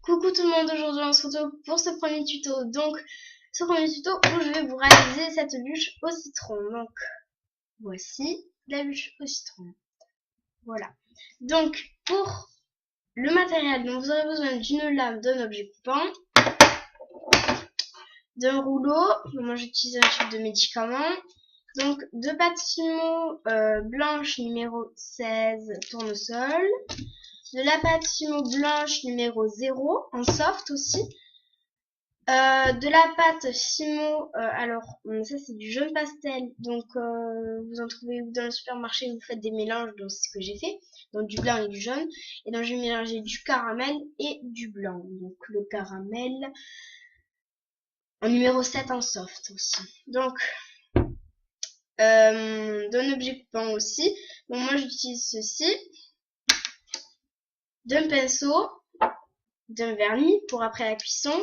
Coucou tout le monde, aujourd'hui on se retrouve pour ce premier tuto. Donc, ce premier tuto où je vais vous réaliser cette luche au citron. Donc, voici la luche au citron. Voilà. Donc, pour le matériel, donc vous aurez besoin d'une lame, d'un objet coupant, d'un rouleau. Moi j'utilise un tube de médicaments. Donc, deux pâtes Fimo blanche numéro 16 tournesol. De la pâte Fimo blanche numéro 0 en soft aussi. De la pâte Fimo, alors ça c'est du jaune pastel, donc vous en trouvez dans le supermarché, vous faites des mélanges, donc c'est ce que j'ai fait, donc du blanc et du jaune, et donc je vais mélanger du caramel et du blanc, donc le caramel en numéro 7 en soft aussi. Donc d'un objet coupant aussi, donc moi j'utilise ceci, d'un pinceau, d'un vernis pour après la cuisson.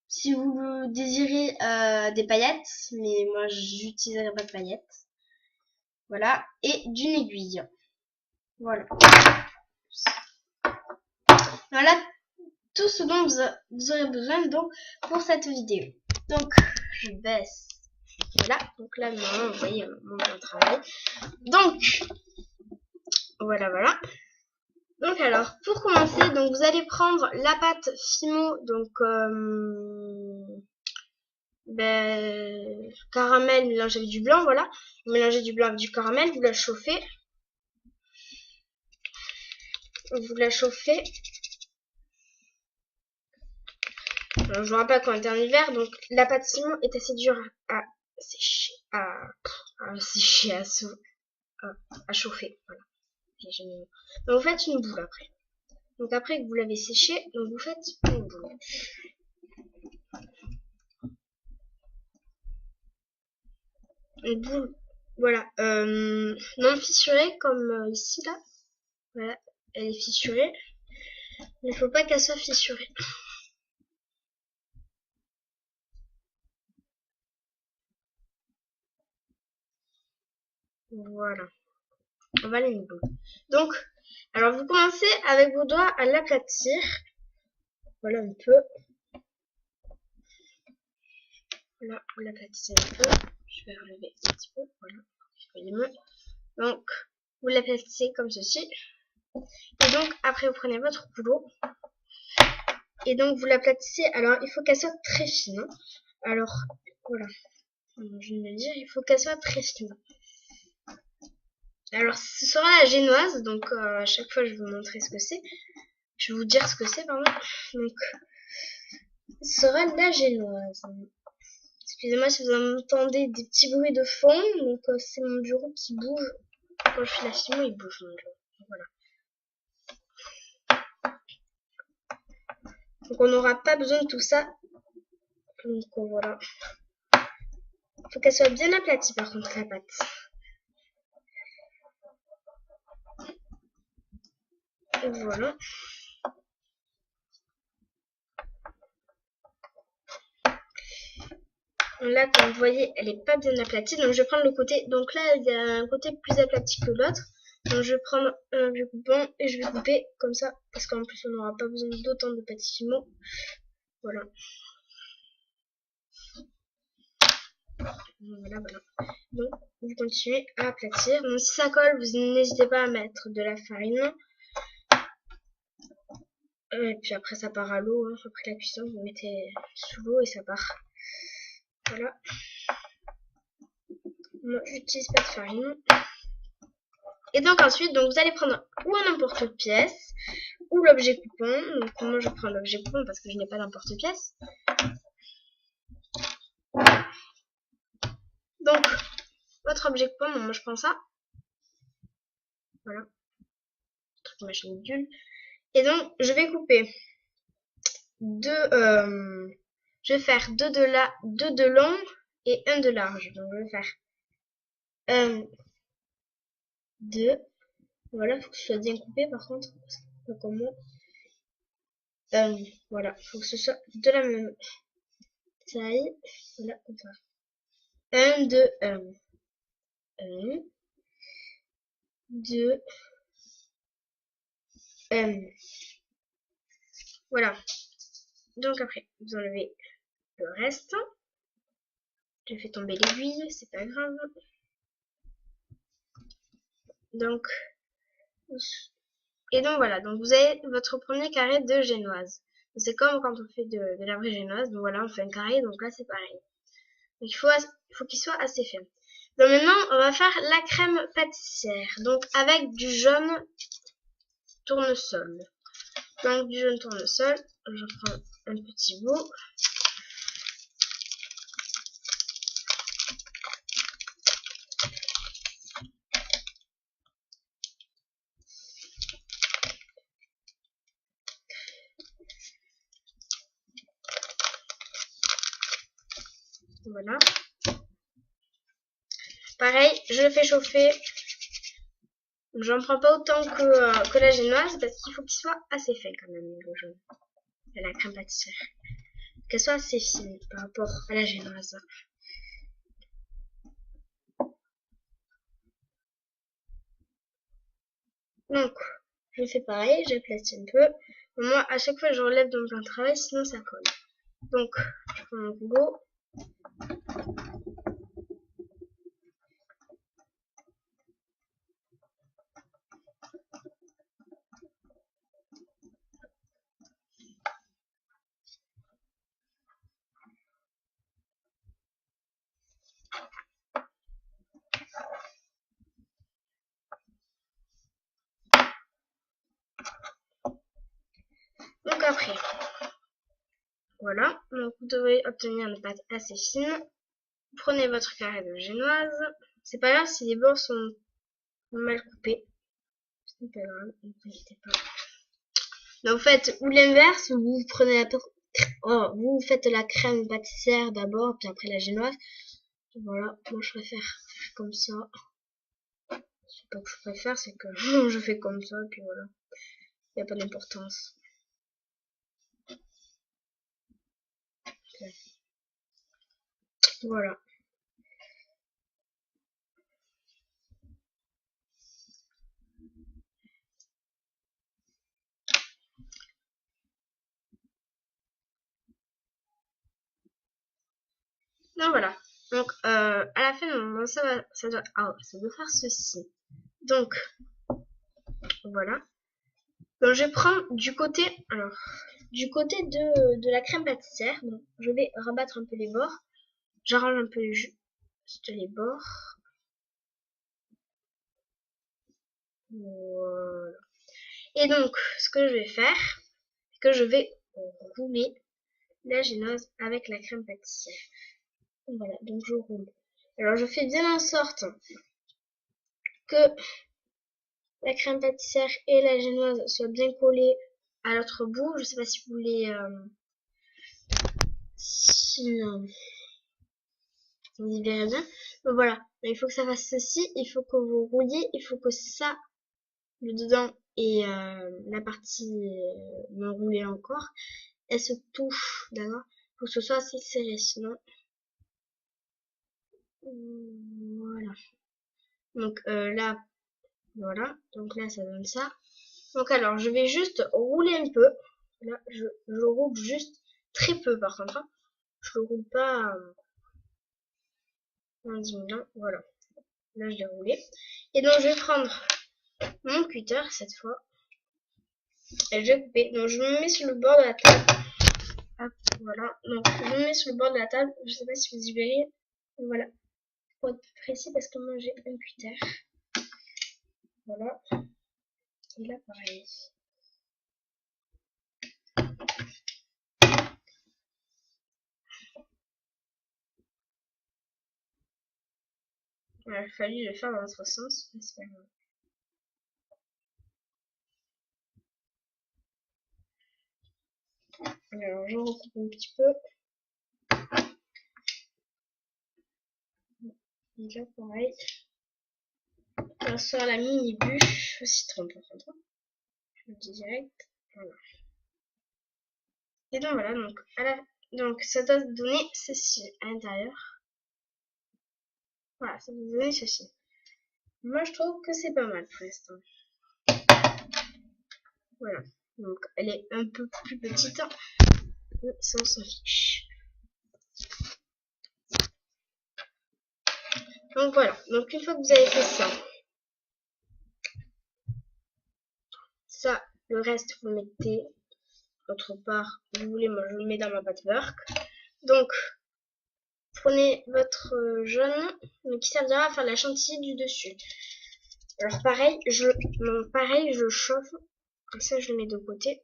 Si vous désirez des paillettes, mais moi j'utiliserai pas de paillettes. Voilà, et d'une aiguille. Voilà. Voilà tout ce dont vous aurez besoin donc pour cette vidéo. Donc je baisse. Voilà, donc là maintenant vous voyez mon travail. Donc voilà. Donc alors pour commencer, donc vous allez prendre la pâte Fimo, donc caramel mélangé avec du blanc, voilà. Vous mélangez du blanc avec du caramel, vous la chauffez. Vous la chauffez. Alors, je vous rappelle qu'on était en hiver, donc la pâte Fimo est assez dure à sécher, à chauffer. Voilà. Donc vous faites une boule après. Donc après que vous l'avez séchée, donc vous faites une boule. Une boule, voilà, non fissurée comme ici là. Voilà, elle est fissurée. Il ne faut pas qu'elle soit fissurée. Voilà. On va les boule. Donc, alors vous commencez avec vos doigts à l'aplatir. Voilà un peu. Là, vous l'aplatissez un peu. Je vais relever un petit peu. Voilà. Voyez-moi. Donc, vous l'aplatissez comme ceci. Et donc, après, vous prenez votre rouleau. Et donc, vous l'aplatissez. Alors, il faut qu'elle soit très fine. Alors, voilà. Je viens de le dire, il faut qu'elle soit très fine. Alors, ce sera la génoise. Donc, à chaque fois, je vais vous montrer ce que c'est. Je vais vous dire ce que c'est, pardon. Donc, ce sera la génoise. Excusez-moi si vous entendez des petits bruits de fond. Donc, c'est mon bureau qui bouge. Quand je fais la Fimo, il bouge mon bureau. Voilà. Donc, on n'aura pas besoin de tout ça. Donc, voilà. Il faut qu'elle soit bien aplatie, par contre, la pâte. Voilà. Là, comme vous voyez, elle n'est pas bien aplatie. Donc, je vais prendre le côté. Donc là, il y a un côté plus aplati que l'autre. Donc, je vais prendre un objet coupant et je vais couper comme ça. Parce qu'en plus, on n'aura pas besoin d'autant de pâte Fimo. Voilà. Voilà. Donc, vous continuez à aplatir. Donc, si ça colle, vous n'hésitez pas à mettre de la farine. Et puis après, ça part à l'eau. Hein. Après la cuisson, vous mettez sous l'eau et ça part. Voilà. Moi, j'utilise pas de farine. Et donc ensuite, donc vous allez prendre ou un emporte-pièce ou l'objet coupant. Donc moi, je prends l'objet coupant parce que je n'ai pas d'emporte-pièce. Donc, votre objet coupant, moi je prends ça. Voilà. Truc machin bidule. Et donc, je vais couper je vais faire deux de long et un de large. Donc, je vais faire 1, 2. Voilà, il faut que ce soit bien coupé par contre. Pas comme moi. Voilà, il faut que ce soit de la même taille. Voilà, comme ça. 1, 2, 1. 1, 2, Voilà. Donc après, vous enlevez le reste. Je fais tomber l'aiguille, c'est pas grave. Donc, et donc voilà, donc vous avez votre premier carré de génoise. C'est comme quand on fait de la vraie génoise, donc voilà, on fait un carré, donc là c'est pareil. Donc il faut qu'il soit assez ferme. Donc maintenant, on va faire la crème pâtissière, donc avec du jaune tournesol. Donc du jaune tournesol, je prends un petit bout. Voilà. Pareil, je le fais chauffer. J'en prends pas autant que la génoise parce qu'il faut qu'il soit assez fin quand même, le jaune. Et la crème pâtissière. Qu'elle soit assez fine par rapport à la génoise. Donc, je fais pareil, j'aplatis un peu. Moi, à chaque fois, je relève dans mon travail, sinon ça colle. Donc, je prends mon rouleau. Donc après, voilà. Donc, vous devez obtenir une pâte assez fine. Prenez votre carré de génoise. C'est pas grave si les bords sont mal coupés. C'est pas grave, ne vous inquiétez pas. Donc vous faites ou l'inverse, vous prenez vous faites la crème pâtissière d'abord, puis après la génoise. Voilà, moi je préfère faire comme ça. C'est pas que je préfère, c'est que je fais comme ça, puis voilà. Il n'y a pas d'importance. Voilà. Donc voilà. Donc à la fin, ça doit faire ceci. Donc voilà. Donc je prends du côté, du côté de la crème pâtissière. Donc, je vais rabattre un peu les bords. J'arrange un peu juste les bords. Voilà. Et donc, ce que je vais faire, c'est que je vais rouler la génoise avec la crème pâtissière. Voilà, donc je roule. Alors, je fais bien en sorte que la crème pâtissière et la génoise soient bien collées à l'autre bout. Je sais pas si vous voulez... si vous y verrez bien. Donc voilà, il faut que ça fasse ceci. Il faut que vous rouliez. Il faut que ça, le dedans et la partie non roulée encore, elle se touche, d'accord? Faut que ce soit assez serré, sinon... Voilà. Donc là, voilà. Donc là, ça donne ça. Donc alors, je vais juste rouler un peu. Là, je roule juste très peu par contre. Hein. Je le roule pas en diminuant. Voilà. Là, je l'ai roulé. Et donc, je vais prendre mon cutter cette fois. Et je vais couper. Donc, je me mets sur le bord de la table. Hop, voilà. Donc, je me mets sur le bord de la table. Je sais pas si vous y verrez. Voilà. Pour être plus précis, parce que moi, j'ai un cutter. Voilà. Et là, pareil. Il a fallu le faire dans l'autre sens, mais c'est pas grave. Alors, je recoupe un petit peu. Déjà, pareil. On sort la mini bûche au citron, par contre. Je le dis direct. Voilà. Et donc, voilà. Donc, ça doit donner ceci à l'intérieur. Voilà, ça doit donner ceci. Moi, je trouve que c'est pas mal pour l'instant. Donc elle est un peu plus petite. Mais ça on s'en fiche. Donc voilà. Donc une fois que vous avez fait ça, le reste vous le mettez autre part. Vous voulez, moi je le mets dans ma patchwork. Donc prenez votre jaune, mais qui servira à faire la chantilly du dessus. Alors pareil, je le chauffe. Comme ça, je le mets de côté.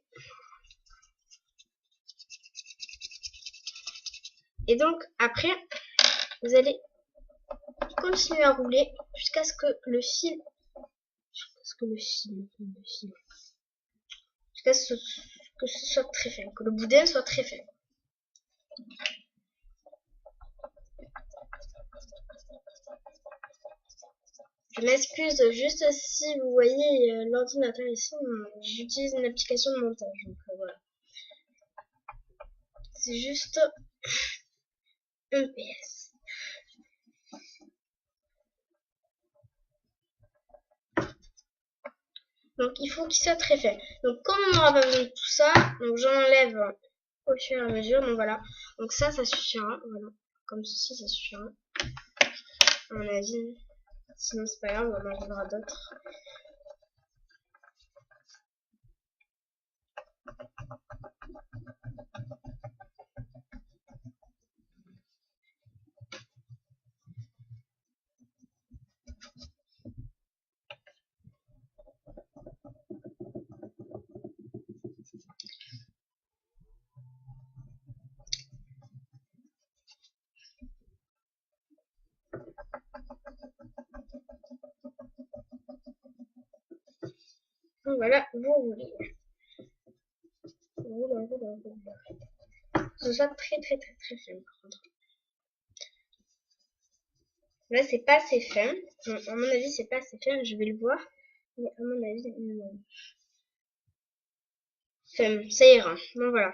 Et donc, après, vous allez continuer à rouler jusqu'à ce que le fil, jusqu'à ce que ce soit très fin, que le boudin soit très fin. Je m'excuse juste si vous voyez l'ordinateur ici, j'utilise une application de montage, donc voilà. C'est juste un PS. Donc il faut qu'il soit très fin. Donc comme on n'aura pas besoin de tout ça, donc j'enlève au fur et à mesure. Donc voilà. Donc ça suffira. Voilà. Comme ceci, ça suffira. À mon avis. Sinon c'est pas grave, on en enlèvera d'autres. Donc voilà, vous roulez. Ce soit très fin par contre. Là c'est pas assez fin. À mon avis c'est pas assez fin, je vais le voir. Mais à mon avis, non. Fin, ça ira. Donc voilà.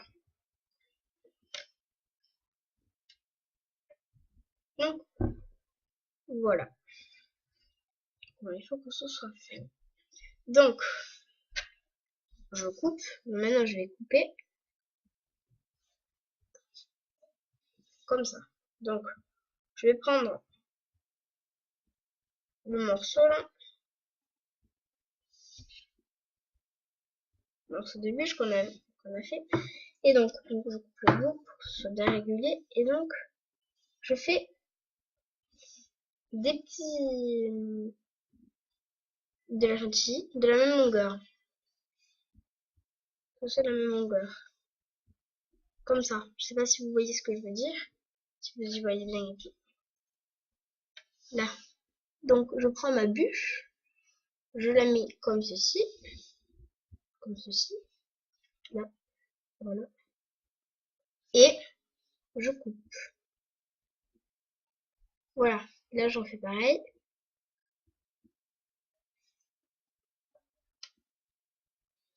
Donc voilà. Bon, il faut que ce soit fait. Donc, je coupe. Maintenant, je vais couper comme ça. Donc, je vais prendre le morceau là. Le morceau de bûche qu'on a fait. Et donc, je coupe le bout pour que ce soit bien régulier. Et donc, je fais des petits de la chantilly de la même longueur. C'est de la même longueur. Comme ça. Je sais pas si vous voyez ce que je veux dire. Si vous y voyez bien et tout. Là. Donc, je prends ma bûche. Je la mets comme ceci. Comme ceci. Là. Voilà. Et je coupe. Voilà. Là, j'en fais pareil.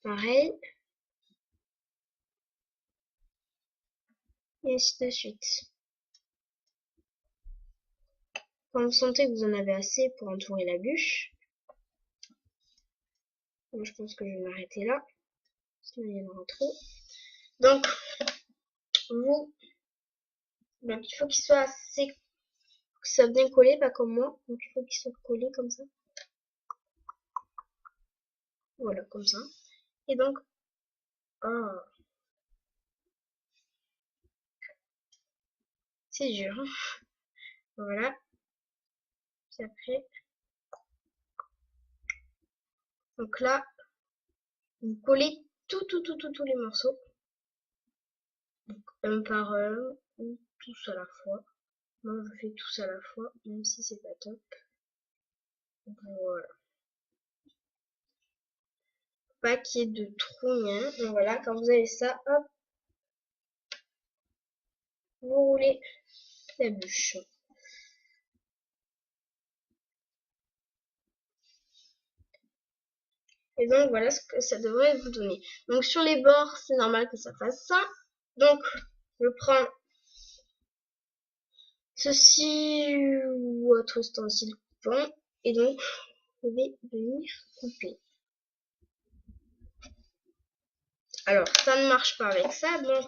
Pareil. Et ainsi de suite. Quand vous sentez que vous en avez assez pour entourer la bûche, moi, je pense que je vais m'arrêter là. Sinon, il y en aura trop. Donc, donc il faut qu'il soit assez, que ça soit bien collé, pas comme moi. Donc, il faut qu'il soit collé comme ça. Voilà, comme ça. Et donc, c'est dur. Hein. Voilà. Puis après, donc là, vous collez tous les morceaux. Donc, un par un, ou tous à la fois. Moi, je fais tous à la fois, même si c'est pas top. Donc, voilà. Pas qu'il y ait de trous, rien. Donc voilà, quand vous avez ça, hop, vous roulez la bûche. Et donc voilà ce que ça devrait vous donner. Donc sur les bords, c'est normal que ça fasse ça. Donc je prends ceci ou autre ustensile coupant. Et donc je vais venir couper. Alors, ça ne marche pas avec ça, donc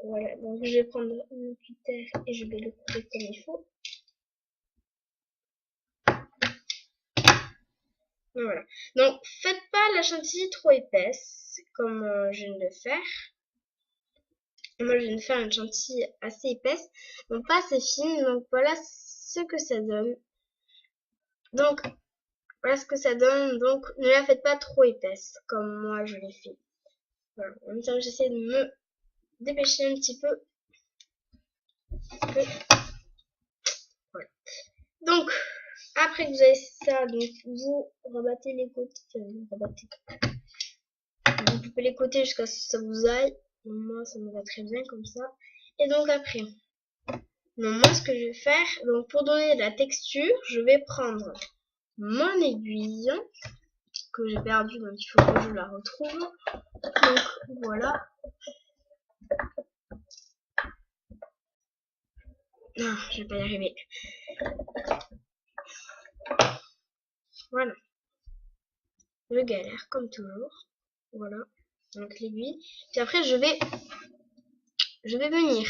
voilà. Donc, je vais prendre mon cutter et je vais le couper comme il faut. Voilà. Donc, faites pas la chantilly trop épaisse, comme je viens de le faire. Moi, je viens de faire une chantilly assez épaisse, donc pas assez fine. Donc, voilà ce que ça donne. Donc, voilà ce que ça donne. Donc, ne la faites pas trop épaisse, comme moi je l'ai fait. Voilà. En même temps, j'essaie de me dépêcher un petit peu. Voilà. Donc, après que vous avez ça, donc vous rebattez les côtés. Vous rebattez. Vous coupez les côtés jusqu'à ce que ça vous aille. Moi, ça me va très bien comme ça. Et donc après, moi, ce que je vais faire, donc pour donner de la texture, je vais prendre mon aiguille que j'ai perdue, donc il faut que je la retrouve. Donc voilà. Non, je vais pas y arriver. Voilà. Je galère comme toujours. Voilà. Donc l'aiguille. Puis après, je vais venir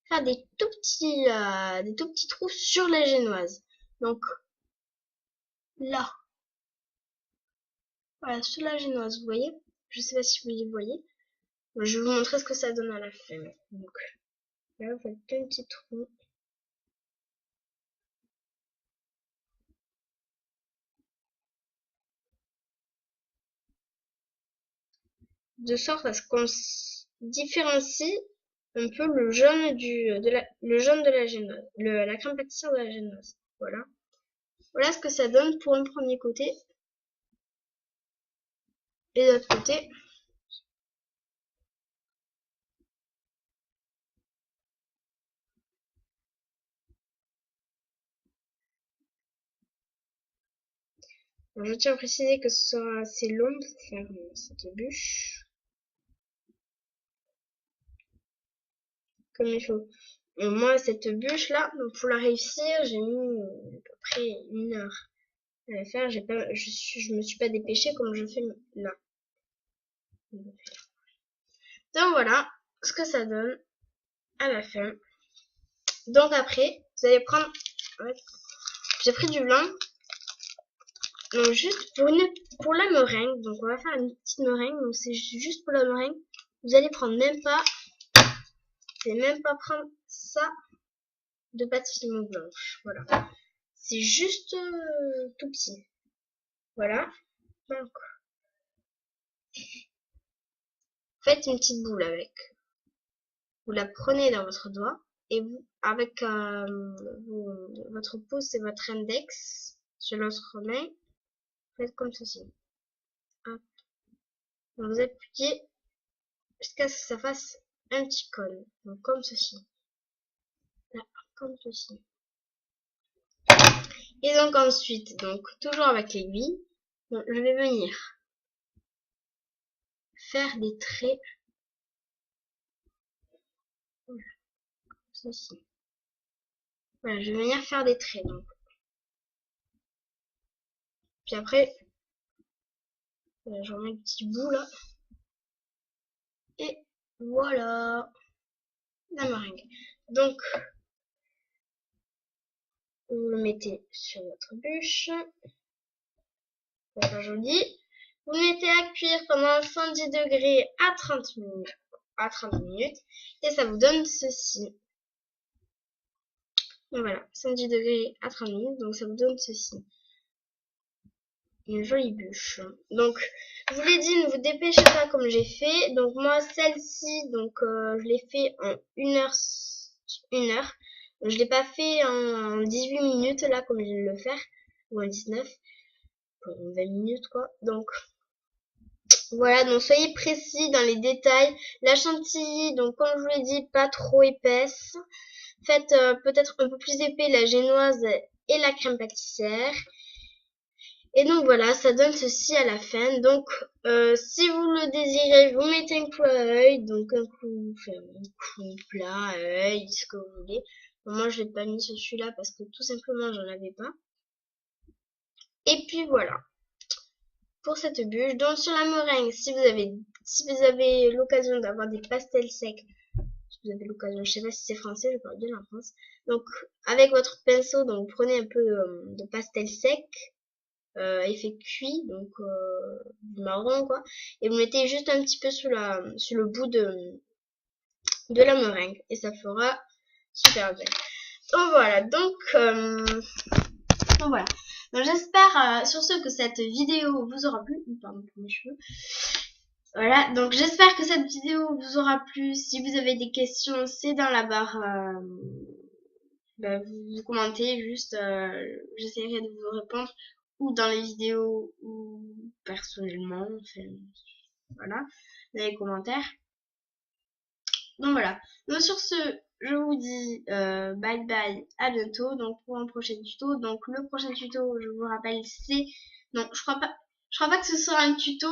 faire des tout petits trous sur la génoise. Donc là. Voilà, sur la génoise, vous voyez. Je sais pas si vous y voyez. Je vais vous montrer ce que ça donne à la fin. Donc là, vous faites plein de petits trous. De sorte à ce qu'on différencie un peu le jaune le jaune de la génoise, la crème pâtissière de la génoise. Voilà. Voilà ce que ça donne pour un premier côté. Et de l'autre côté. Alors, je tiens à préciser que ce sera assez long pour faire cette bûche. Comme il faut. Moi, cette bûche là, pour la réussir, j'ai mis à peu près 1 heure à la faire. Je me suis pas dépêchée comme je fais là. Donc voilà ce que ça donne à la fin. Donc après, vous allez prendre, j'ai pris du blanc, donc juste pour la meringue. Donc on va faire une petite meringue, donc c'est juste pour la meringue. Vous allez prendre même pas prendre ça de pâte fine blanche. Voilà, c'est juste tout petit. Voilà. Donc faites une petite boule avec. Vous la prenez dans votre doigt et vous avec votre pouce et votre index sur l'autre main, faites comme ceci. Hop. Donc vous appuyez jusqu'à ce que ça fasse un petit cône. Donc comme ceci. Là, comme ceci. Et donc ensuite, donc toujours avec l'aiguille, je vais venir faire des traits. Voilà, comme ceci. Voilà, je vais venir faire des traits. Donc. Puis après, je remets le petit bout là. Et voilà la meringue. Donc, vous le mettez sur votre bûche. Pour faire joli. Vous mettez à cuire pendant 110 degrés à 30 minutes. Et ça vous donne ceci. Donc voilà, 110 degrés à 30 minutes. Donc ça vous donne ceci. Une jolie bûche. Donc, je vous l'ai dit, ne vous dépêchez pas comme j'ai fait. Donc moi, celle-ci, donc je l'ai fait en 1 heure. Donc, je l'ai pas fait en 18 minutes là comme je viens de le faire. Ou en 19. En 20 minutes quoi. Donc voilà, donc soyez précis dans les détails. La chantilly, donc comme je vous l'ai dit, pas trop épaisse. Faites peut-être un peu plus épais la génoise et la crème pâtissière. Et donc voilà, ça donne ceci à la fin. Donc si vous le désirez, vous mettez un coup à œil, donc un coup plat, à œil, ce que vous voulez. Bon, moi je l'ai pas mis celui-là parce que tout simplement j'en avais pas. Et puis voilà. pour cette bûche. Donc sur la meringue, si vous avez l'occasion d'avoir des pastels secs, si vous avez l'occasion, je sais pas si c'est français, je parle bien en France. Donc avec votre pinceau, donc prenez un peu de pastel sec, effet cuit, donc du marron quoi, et vous mettez juste un petit peu sur le bout de la meringue et ça fera super bien. Donc voilà, donc voilà. Donc j'espère sur ce que cette vidéo vous aura plu. Pardon pour mes cheveux. Voilà, donc j'espère que cette vidéo vous aura plu. Si vous avez des questions, c'est dans la barre. Vous commentez juste, j'essaierai de vous répondre ou dans les vidéos ou personnellement. Enfin, voilà, dans les commentaires. Donc voilà. Donc sur ce, je vous dis bye bye, à bientôt. Donc pour un prochain tuto. Donc le prochain tuto, je vous rappelle, c'est non, je crois pas que ce sera un tuto,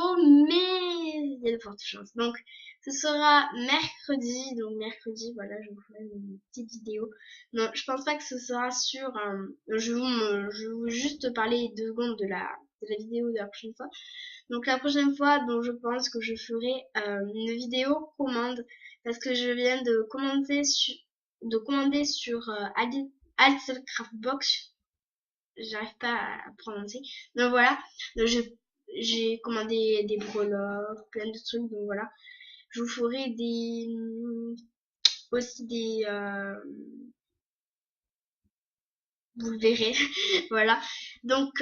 mais il y a de fortes chances. Donc ce sera mercredi. Donc mercredi, voilà, je vous ferai une petite vidéo. Non, je pense pas que ce sera sur. Je vais vous juste parler 2 secondes de la vidéo de la prochaine fois. Donc la prochaine fois, donc je pense que je ferai une vidéo commande parce que je viens de commander sur Craftbox. J'arrive pas à prononcer. Donc voilà, donc j'ai commandé des breloques, plein de trucs. Donc voilà, je vous ferai aussi des vous le verrez. Voilà. Donc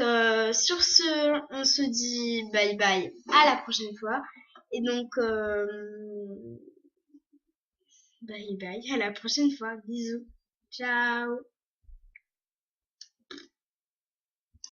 sur ce, on se dit bye bye à la prochaine fois. Et donc bye bye à la prochaine fois. Bisous. Ciao.